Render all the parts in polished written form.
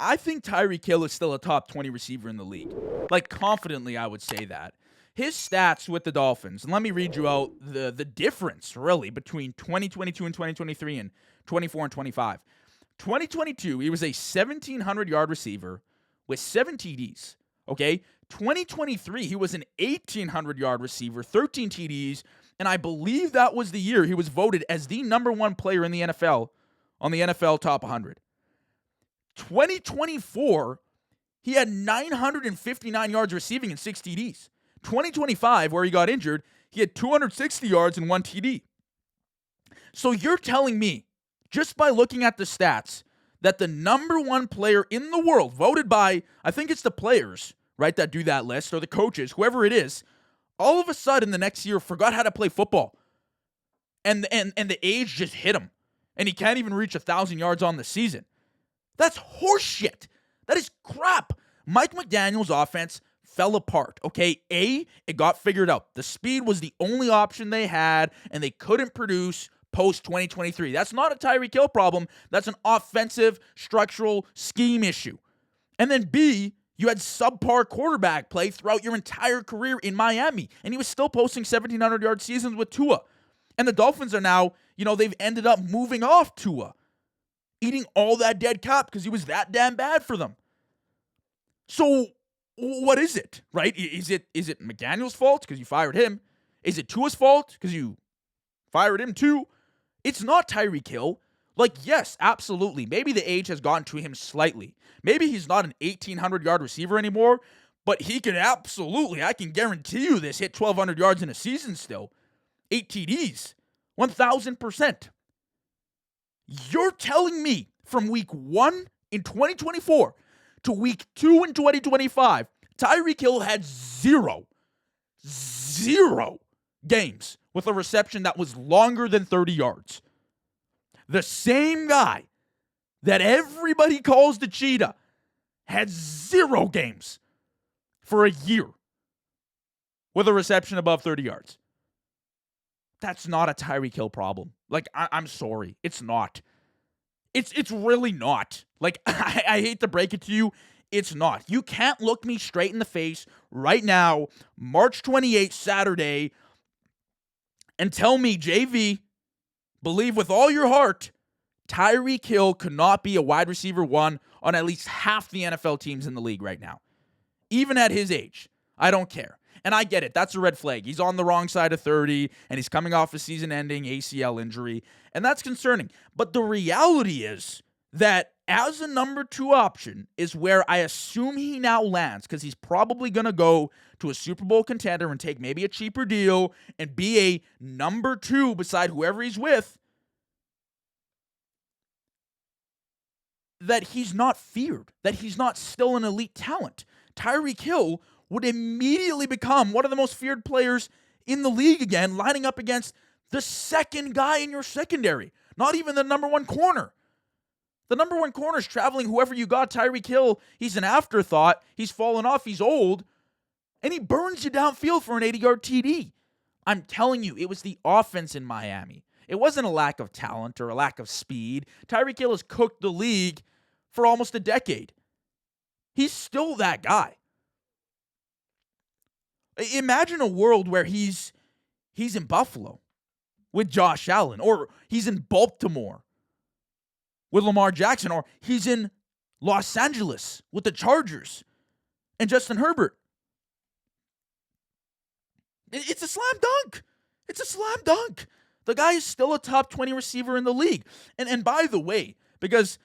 I think Tyreek Hill is still a top 20 receiver in the league. Like, confidently, I would say that. His stats with the Dolphins, and let me read you out the difference, really, between 2022 and 2023 and 24 and 25. 2022, he was a 1,700-yard receiver with 7 TDs, okay? 2023, he was an 1,800-yard receiver, 13 TDs, and I believe that was the year he was voted as the number one player in the NFL on the NFL Top 100. 2024, he had 959 yards receiving and 6 TDs. 2025, where he got injured, he had 260 yards and 1 TD. So you're telling me, just by looking at the stats, that the number one player in the world, voted by, I think it's the players, right, that do that list, or the coaches, whoever it is, all of a sudden the next year forgot how to play football. And the age just hit him. And he can't even reach 1,000 yards on the season. That's horseshit. That is crap. Mike McDaniel's offense fell apart, okay? It got figured out. The speed was the only option they had, and they couldn't produce post-2023. That's not a Tyreek Hill problem. That's an offensive, structural scheme issue. And then B, you had subpar quarterback play throughout your entire career in Miami, and he was still posting 1,700-yard seasons with Tua. And the Dolphins are now, they've ended up moving off Tua, eating all that dead cap because he was that damn bad for them. So what is it, right? Is it McDaniel's fault because you fired him? Is it Tua's fault because you fired him too? It's not Tyreek Hill. Like, yes, absolutely. Maybe the age has gotten to him slightly. Maybe he's not an 1,800-yard receiver anymore, but he can absolutely, I can guarantee you this, hit 1,200 yards in a season still. 8 TDs. 1,000%. You're telling me from week 1 in 2024 to week 2 in 2025, Tyreek Hill had zero games with a reception that was longer than 30 yards. The same guy that everybody calls the cheetah had 0 games for a year with a reception above 30 yards. That's not a Tyreek Hill problem. Like, I'm sorry. It's not. It's really not. Like, I hate to break it to you. It's not. You can't look me straight in the face right now, March 28th, Saturday, and tell me, JV, believe with all your heart, Tyreek Hill could not be a wide receiver 1 on at least half the NFL teams in the league right now. Even at his age. I don't care. And I get it. That's a red flag. He's on the wrong side of 30, and he's coming off a season-ending ACL injury, and that's concerning. But the reality is that as a number 2 option is where I assume he now lands, because he's probably going to go to a Super Bowl contender and take maybe a cheaper deal and be a number 2 beside whoever he's with, that he's not feared, that he's not still an elite talent. Tyreek Hill would immediately become one of the most feared players in the league again, lining up against the second guy in your secondary, not even the number 1 corner. The number 1 corner is traveling whoever you got. Tyreek Hill, he's an afterthought. He's fallen off. He's old. And he burns you downfield for an 80-yard TD. I'm telling you, it was the offense in Miami. It wasn't a lack of talent or a lack of speed. Tyreek Hill has cooked the league for almost a decade. He's still that guy. Imagine a world where he's in Buffalo with Josh Allen, or he's in Baltimore with Lamar Jackson, or he's in Los Angeles with the Chargers and Justin Herbert. It's a slam dunk. It's a slam dunk. The guy is still a top 20 receiver in the league. And by the way, because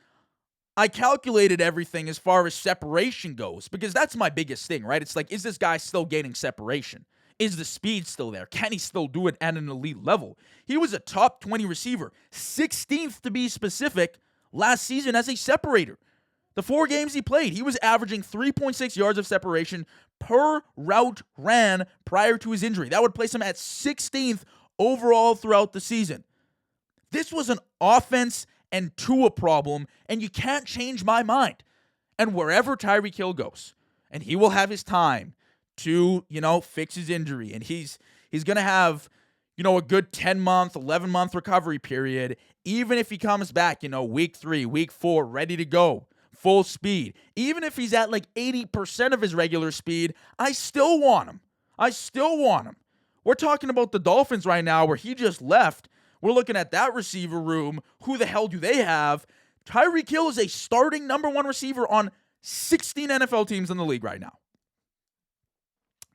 I calculated everything as far as separation goes, because that's my biggest thing, right? It's like, is this guy still gaining separation? Is the speed still there? Can he still do it at an elite level? He was a top 20 receiver, 16th to be specific, last season as a separator. The 4 games he played, he was averaging 3.6 yards of separation per route ran prior to his injury. That would place him at 16th overall throughout the season. This was an offense and Tua problem, and you can't change my mind. And wherever Tyreek Hill goes, and he will have his time to, fix his injury, and he's going to have, a good 10-month, 11-month recovery period, even if he comes back, week 3, week 4, ready to go, full speed. Even if he's at like 80% of his regular speed, I still want him. We're talking about the Dolphins right now where he just left. We're looking at that receiver room. Who the hell do they have? Tyreek Hill is a starting number one receiver on 16 NFL teams in the league right now.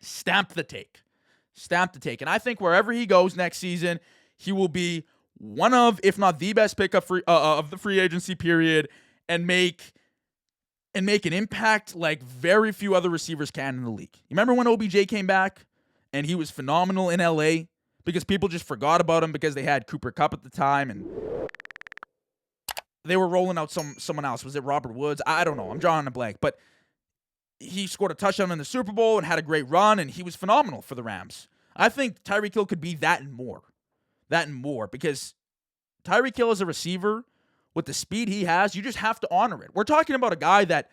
Stamp the take. And I think wherever he goes next season, he will be one of, if not the best pickup of the free agency period, and make an impact like very few other receivers can in the league. You remember when OBJ came back and he was phenomenal in LA because people just forgot about him because they had Cooper Kupp at the time and they were rolling out someone else. Was it Robert Woods? I don't know. I'm drawing a blank. But he scored a touchdown in the Super Bowl and had a great run, and he was phenomenal for the Rams. I think Tyreek Hill could be that and more. Because Tyreek Hill is a receiver with the speed he has. You just have to honor it. We're talking about a guy that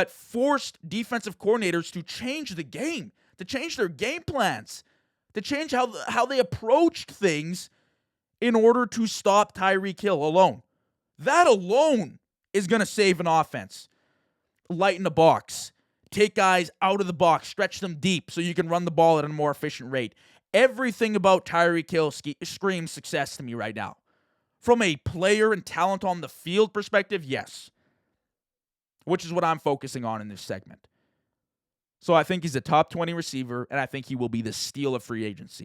forced defensive coordinators to change the game, to change their game plans, to change how they approached things in order to stop Tyreek Hill alone. That alone is going to save an offense. Lighten the box. Take guys out of the box. Stretch them deep so you can run the ball at a more efficient rate. Everything about Tyreek Hill screams success to me right now. From a player and talent on the field perspective, yes. Which is what I'm focusing on in this segment. So I think he's a top 20 receiver, and I think he will be the steal of free agency.